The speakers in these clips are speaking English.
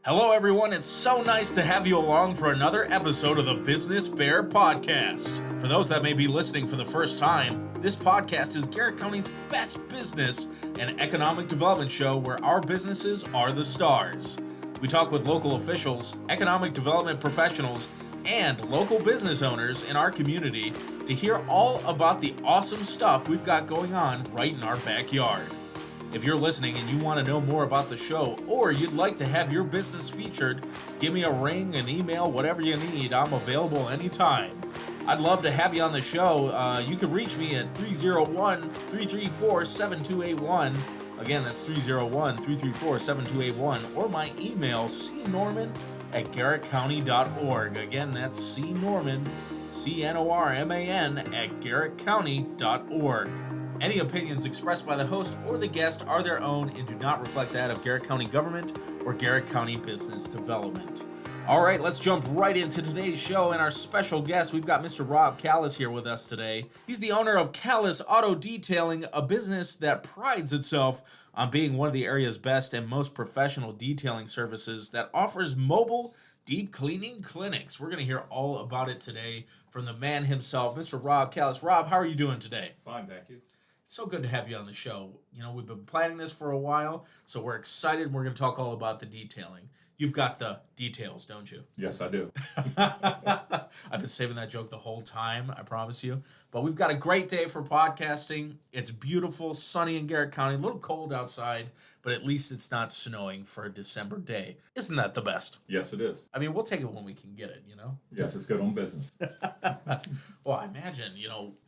Hello, everyone. It's so nice to have you along for another episode of the Business B.E.A.R podcast. For those that may be listening for the first time, this podcast is Garrett County's best business and economic development show where our businesses are the stars. We talk with local officials, economic development professionals, and local business owners in our community to hear all about the awesome stuff we've got going on right in our backyard. If you're listening and you want to know more about the show, or you'd like to have your business featured, give me a ring, an email, whatever you need. I'm available anytime. I'd love to have you on the show. You can reach me at 301-334-7281. Again, that's 301-334-7281. Or my email, cnorman@garrettcounty.org. Again, that's cnorman, CNORMAN @garrettcounty.org. Any opinions expressed by the host or the guest are their own and do not reflect that of Garrett County government or Garrett County business development. All right, let's jump right into today's show and our special guest. We've got Mr. Rob Callis here with us today. He's the owner of Callis Auto Detailing, a business that prides itself on being one of the area's best and most professional detailing services that offers mobile deep cleaning clinics. We're going to hear all about it today from the man himself, Mr. Rob Callis. Rob, how are you doing today? Fine, thank you. It's so good to have you on the show. You know, we've been planning this for a while, so we're excited. We're going to talk all about the detailing. You've got the details, don't you? Yes, I do. I've been saving that joke the whole time, I promise you. But we've got a great day for podcasting. It's beautiful, sunny in Garrett County, a little cold outside, but at least it's not snowing for a December day. Isn't that the best? Yes, it is. I mean, we'll take it when we can get it, you know? Yes, it's good on business. Well, I imagine,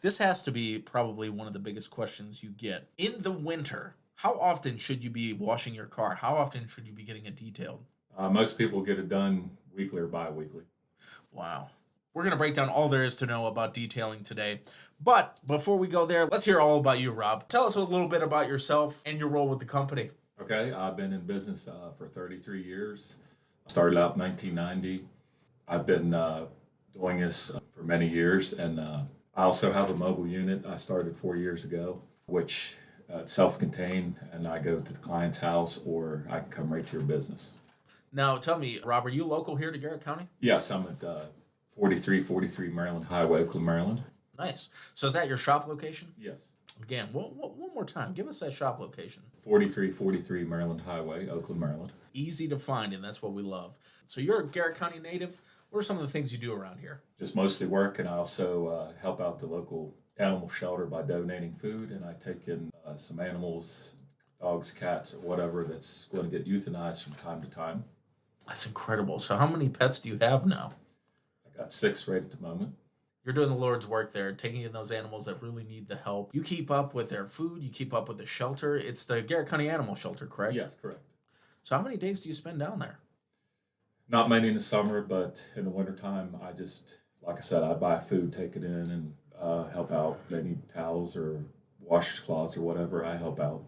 this has to be probably one of the biggest questions you get. In the winter, how often should you be washing your car? How often should you be getting it detailed? Most people get it done weekly or bi-weekly. Wow. We're going to break down all there is to know about detailing today. But before we go there, let's hear all about you, Rob. Tell us a little bit about yourself and your role with the company. Okay, I've been in business for 33 years. Started out in 1990. I've been doing this for many years, and I also have a mobile unit I started 4 years ago, which self-contained, and I go to the client's house or I can come right to your business. Now, tell me, Rob, are you local here to Garrett County? Yes, I'm at 4343 Maryland Highway, Oakland, Maryland. Nice. So is that your shop location? Yes. Again, one more time. Give us that shop location. 4343 Maryland Highway, Oakland, Maryland. Easy to find, and that's what we love. So you're a Garrett County native. What are some of the things you do around here? Just mostly work, and I also help out the local animal shelter by donating food, and I take in some animals, dogs, cats, or whatever that's going to get euthanized from time to time. That's incredible. So how many pets do you have now? I got 6 right at the moment. You're doing the Lord's work there, taking in those animals that really need the help. You keep up with their food. You keep up with the shelter. It's the Garrett County Animal Shelter, correct? Yes, correct. So how many days do you spend down there? Not many in the summer, but in the wintertime, I just, like I said, I buy food, take it in, and help out. They need towels or washcloths or whatever, I help out.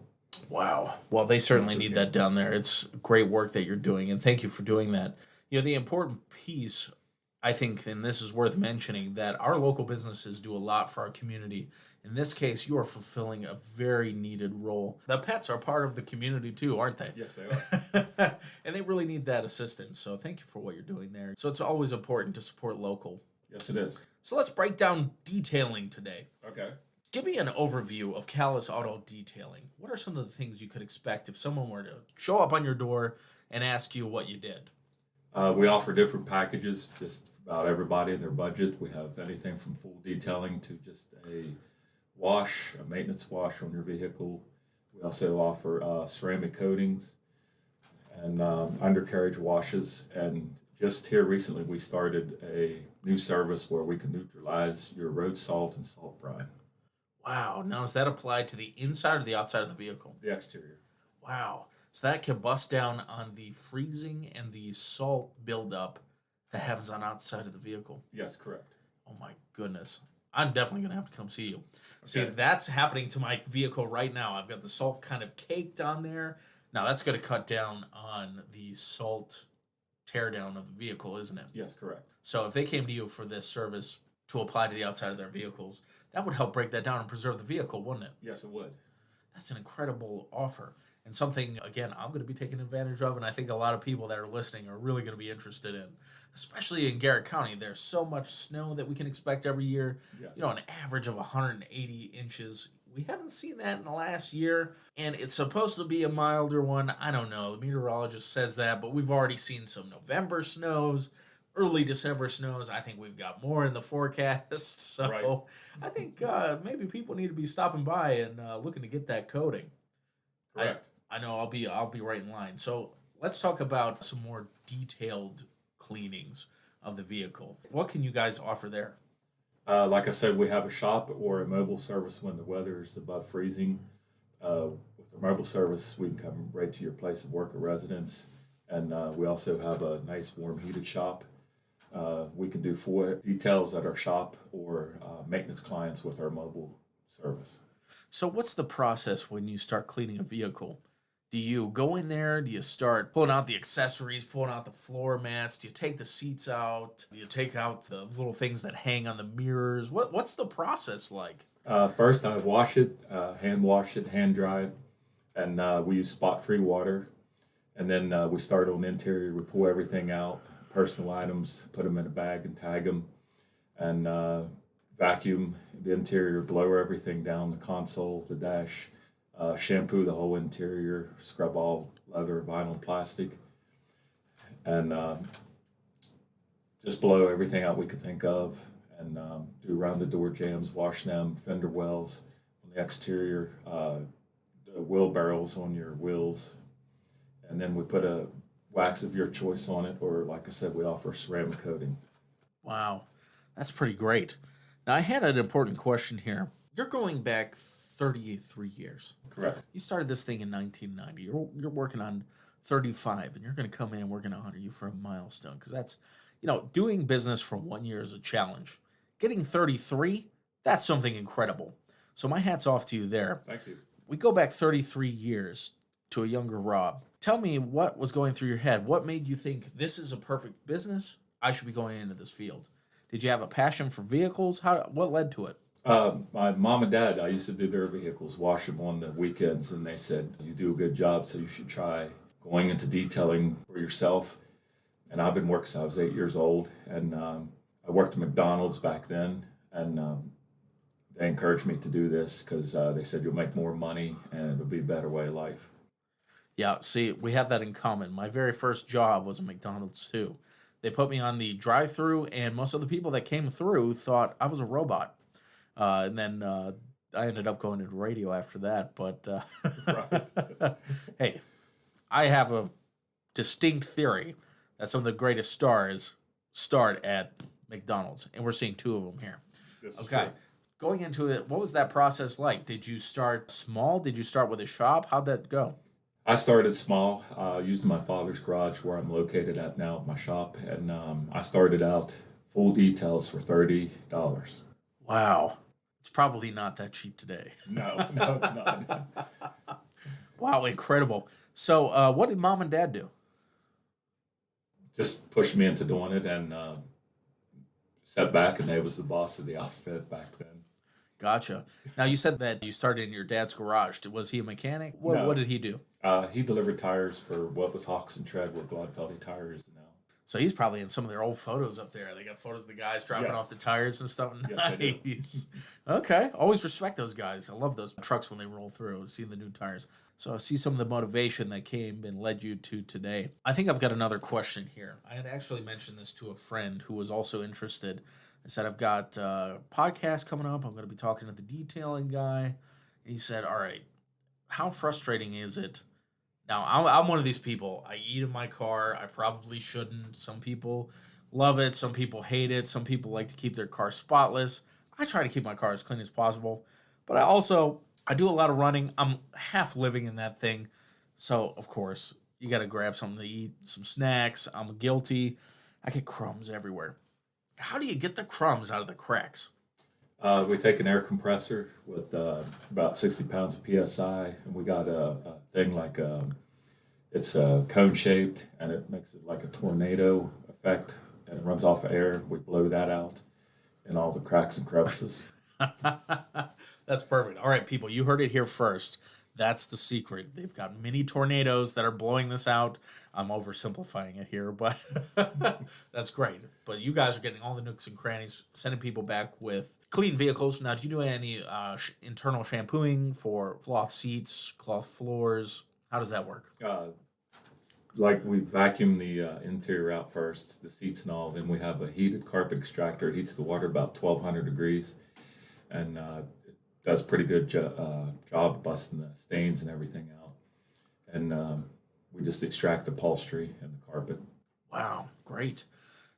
Wow. Well, they certainly need that down there. It's great work that you're doing, and thank you for doing that. The important piece, I think, and this is worth mentioning, that our local businesses do a lot for our community. In this case, you are fulfilling a very needed role. The pets are part of the community too, aren't they? Yes, they are. And they really need that assistance. So thank you for what you're doing there. So it's always important to support local. Yes, it is. So let's break down detailing today. Okay. Give me an overview of Callis Auto Detailing. What are some of the things you could expect if someone were to show up on your door and ask you what you did? We offer different packages, just about everybody and their budget. We have anything from full detailing to just a wash, a maintenance wash on your vehicle. We also offer ceramic coatings and undercarriage washes. And just here recently, we started a new service where we can neutralize your road salt and salt brine. Wow. Now, is that applied to the inside or the outside of the vehicle? The exterior. Wow. So that can bust down on the freezing and the salt buildup that happens on outside of the vehicle. Yes, correct. Oh my goodness. I'm definitely going to have to come see you. Okay. See, that's happening to my vehicle right now. I've got the salt kind of caked on there. Now, that's going to cut down on the salt teardown of the vehicle, isn't it? Yes, correct. So if they came to you for this service to apply to the outside of their vehicles, that would help break that down and preserve the vehicle, wouldn't it? Yes, it would. That's an incredible offer. and something, again, I'm going to be taking advantage of. And I think a lot of people that are listening are really going to be interested in, especially in Garrett County. There's so much snow that we can expect every year, Yes. an average of 180 inches. We haven't seen that in the last year, and it's supposed to be a milder one. I don't know. The meteorologist says that, but we've already seen some November snows, early December snows. I think we've got more in the forecast. So Right. I think maybe people need to be stopping by and looking to get that coating. I Correct. I know I'll be right in line. So let's talk about some more detailed cleanings of the vehicle. What can you guys offer there? Like I said, we have a shop or a mobile service when the weather is above freezing. With our mobile service, we can come right to your place of work or residence. And we also have a nice warm heated shop. We can do full details at our shop or maintenance clients with our mobile service. So what's the process when you start cleaning a vehicle? Do you go in there? Do you start pulling out the accessories, pulling out the floor mats? Do you take the seats out? Do you take out the little things that hang on the mirrors? What's the process like? First, I wash it, hand dry it, and we use spot free water. And then we start on the interior. We pull everything out, personal items, put them in a bag and tag them, and vacuum the interior, blow everything down, the console, the dash, shampoo the whole interior, scrub all leather, vinyl, and plastic, and just blow everything out we could think of, and do around the door jams, wash them, fender wells on the exterior, the wheel barrels on your wheels, and then we put a wax of your choice on it, or like I said, we offer ceramic coating. Wow, that's pretty great. Now, I had an important question here. You're going back 33 years. Correct. You started this thing in 1990. You're working on 35, and you're going to come in and we're going to honor you for a milestone because that's, doing business for 1 year is a challenge. Getting 33, that's something incredible. So my hat's off to you there. Thank you. We go back 33 years to a younger Rob. Tell me what was going through your head. What made you think this is a perfect business? I should be going into this field. Did you have a passion for vehicles? What led to it? My mom and dad, I used to do their vehicles, wash them on the weekends, and they said, "You do a good job, so you should try going into detailing for yourself." And I've been working since I was 8 years old, and I worked at McDonald's back then, and they encouraged me to do this because they said you'll make more money and it'll be a better way of life. Yeah, see, we have that in common. My very first job was at McDonald's too. They put me on the drive-through, and most of the people that came through thought I was a robot. And then I ended up going into radio after that. But Right. hey, I have a distinct theory that some of the greatest stars start at McDonald's, and we're seeing two of them here. This is Okay. true. Going into it, what was that process like? Did you start small? Did you start with a shop? How'd that go? I started small, using my father's garage where I'm located at now, my shop, and I started out full details for $30. Wow. It's probably not that cheap today. No, no, it's not. Wow, incredible. So, what did mom and dad do? Just pushed me into doing it and sat back, and they was the boss of the outfit back then. Gotcha. Now, you said that you started in your dad's garage. Was he a mechanic? What No, did he do? he delivered tires for what was Hawks and Tread, where Gladfeldy Tire is now. So he's probably in some of their old photos up there. They got photos of the guys dropping Yes, off the tires and stuff. yes, I do. Nice. Okay. Always respect those guys. I love those trucks when they roll through, seeing the new tires. So I see some of the motivation that came and led you to today. I think I've got another question here. I had actually mentioned this to a friend who was also interested. I said, I've got a podcast coming up. I'm going to be talking to the detailing guy. And he said, all right, how frustrating is it? Now, I'm one of these people. I eat in my car. I probably shouldn't. Some people love it. Some people hate it. Some people like to keep their car spotless. I try to keep my car as clean as possible. But I do a lot of running. I'm half living in that thing. So, of course, you got to grab something to eat, some snacks. I'm guilty. I get crumbs everywhere. How do you get the crumbs out of the cracks? We take an air compressor with about 60 pounds of PSI, and we got a thing like it's cone shaped, and it makes it like a tornado effect, and it runs off of air. We blow that out in all the cracks and crevices. That's perfect. All right, people, you heard it here first. That's the secret. They've got mini tornadoes that are blowing this out. I'm oversimplifying it here, but that's great. But you guys are getting all the nooks and crannies, sending people back with clean vehicles. Now, do you do any internal shampooing for cloth seats, cloth floors? How does that work? Like we vacuum the interior out first, the seats and all. Then we have a heated carpet extractor. It heats the water about 1,200 degrees, and it does a pretty good job busting the stains and everything out. And we just extract the upholstery and the carpet. Wow, great.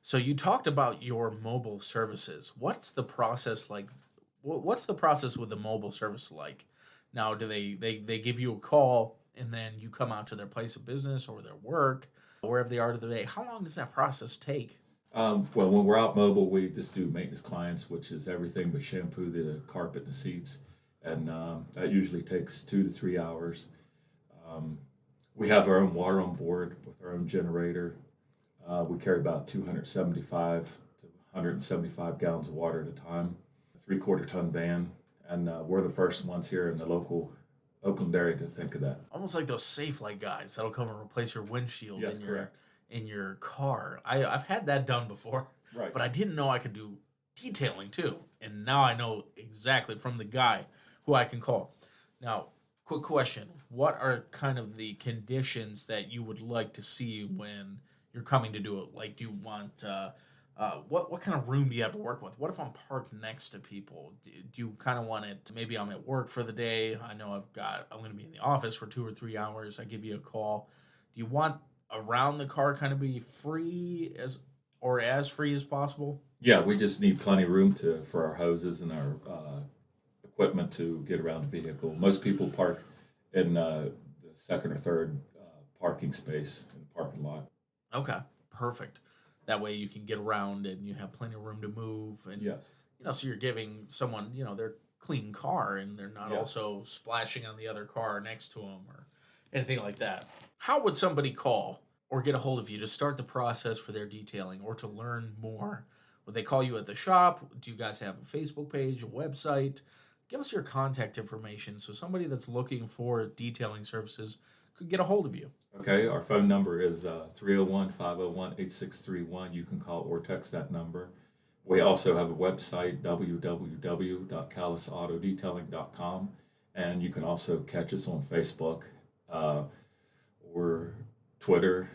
So you talked about your mobile services. What's the process like? What's the process with the mobile service like? Now, do they give you a call and then you come out to their place of business or their work, wherever they are today? How long does that process take? Well, when we're out mobile, we just do maintenance clients, which is everything but shampoo the carpet and the seats, and that usually takes 2 to 3 hours. Um, we have our own water on board with our own generator. We carry about 275 to 175 gallons of water at a time, a 3/4 ton van, and we're the first ones here in the local Oakland area to think of that. Almost like those safe light guys that'll come and replace your windshield Yes, correct. in your car. I've had that done before, Right. but I didn't know I could do detailing too. And now I know exactly from the guy who I can call. Now, quick question. What are kind of the conditions that you would like to see when you're coming to do it? Like, do you want what kind of room do you have to work with? What if I'm parked next to people? Do you kind of want it? Maybe I'm at work for the day. I know I'm going to be in the office for 2 or 3 hours. I give you a call. Do you want around the car kind of be free as free as possible? Yeah, we just need plenty of room for our hoses and our equipment to get around the vehicle. Most people park in the second or third parking space in the parking lot. Okay, perfect. That way you can get around and you have plenty of room to move, and Yes. so you're giving someone their clean car, and they're not Yeah. also splashing on the other car next to them or anything like that. How would somebody call or get a hold of you to start the process for their detailing or to learn more? Would they call you at the shop? Do you guys have a Facebook page, a website? Give us your contact information so somebody that's looking for detailing services could get a hold of you. Okay, our phone number is 301 You can call or text that number. We also have a website, www.callisautodetailing.com, and you can also catch us on Facebook uh, or Twitter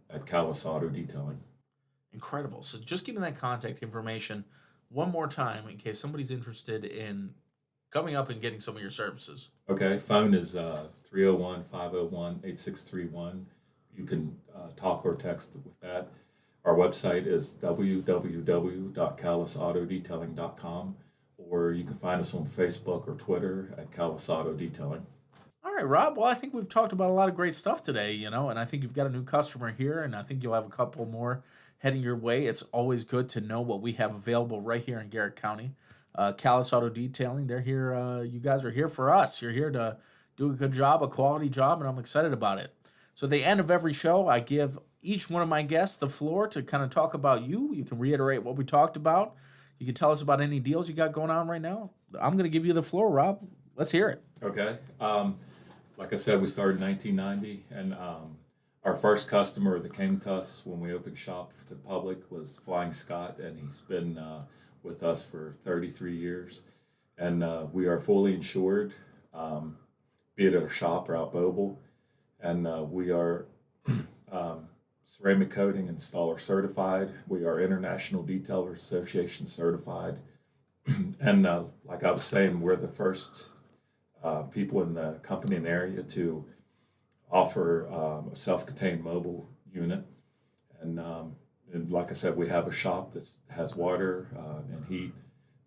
at Callis Auto Detailing. Incredible. So just give me that contact information one more time in case somebody's interested in coming up and getting some of your services. Okay, phone is 301 You can talk or text with that. Our website is www.callisautodetailing.com, or you can find us on Facebook or Twitter at Callis Auto Detailing. All right, Rob. Well, I think we've talked about a lot of great stuff today, and I think you've got a new customer here, and I think you'll have a couple more heading your way. It's always good to know what we have available right here in Garrett County. Callis Auto Detailing, they're here. You guys are here for us. You're here to do a good job, a quality job, and I'm excited about it. So, at the end of every show, I give each one of my guests the floor to kind of talk about you. You can reiterate what we talked about. You can tell us about any deals you got going on right now. I'm going to give you the floor, Rob. Let's hear it. Okay. Like I said, we started in 1990, and our first customer that came to us when we opened shop to the public was Flying Scott, and he's been with us for 33 years. And we are fully insured, be it at our shop or out mobile. And we are ceramic coating installer certified. We are International Detailer Association certified. And like I was saying, we're the first people in the company and area to offer a self-contained mobile unit. And like I said, we have a shop that has water and heat.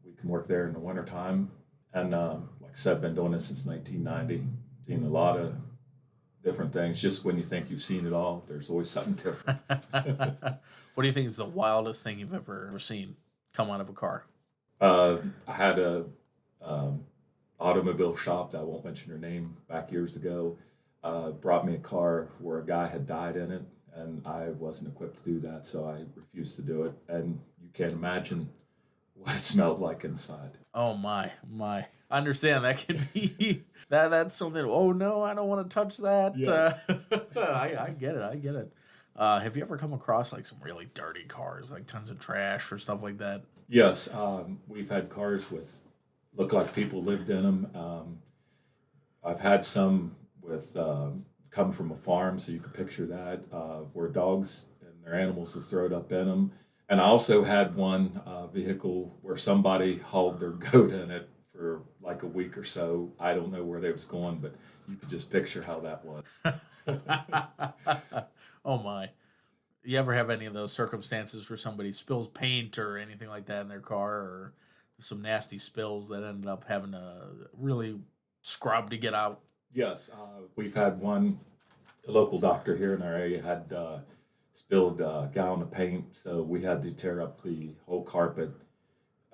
We can work there in the wintertime. And like I said, I've been doing this since 1990, seen a lot of different things. Just when you think you've seen it all, there's always something different. What do you think is the wildest thing you've ever seen come out of a car? I had a automobile shop that I won't mention their name back years ago. Brought me a car where a guy had died in it, and I wasn't equipped to do that, so I refused to do it. And you can't imagine what it smelled like inside. Oh my. I understand that can be that's something. Oh no, I don't want to touch that. Yes. I get it. I get it. Have you ever come across like some really dirty cars, like tons of trash or stuff like that? Yes, we've had cars with look like people lived in them. I've had some with come from a farm, so you can picture that where dogs and their animals have thrown up in them. And I also had one vehicle where somebody hauled their goat in it for like a week or so. I don't know where they was going, but you could just picture how that was. Oh my. You ever have any of those circumstances where somebody spills paint or anything like that in their car, or some nasty spills that ended up having to really scrub to get out? Yes, we've had one. A local doctor here in our area had spilled a gallon of paint, so we had to tear up the whole carpet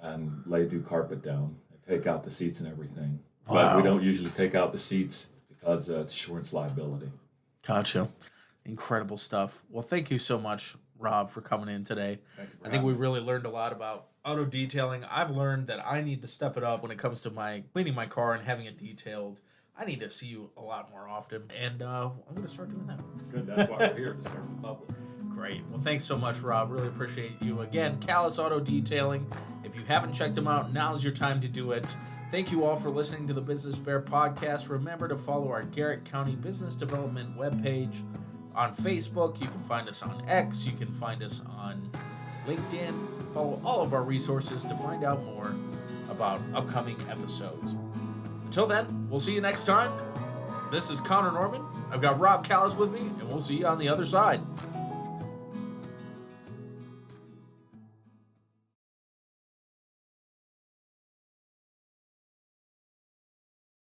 and lay new carpet down and take out the seats and everything. But we Wow. don't usually take out the seats because it's insurance liability. Gotcha. Incredible stuff. Well, thank you so much, Rob, for coming in today. Thank you for I think having we me. really learned a lot about auto detailing. I've learned that I need to step it up when it comes to my cleaning my car and having it detailed. I need to see you a lot more often, and I'm going to start doing that. Good, that's why we're here to serve the public. Great. Well, thanks so much, Rob. Really appreciate you. Again, Callis Auto Detailing. If you haven't checked them out, now's your time to do it. Thank you all for listening to the Business Bear podcast. Remember to follow our Garrett County Business Development webpage on Facebook. You can find us on X. You can find us on LinkedIn. Follow all of our resources to find out more about upcoming episodes. Until then, we'll see you next time. This is Connor Norman. I've got Rob Callis with me, and we'll see you on the other side.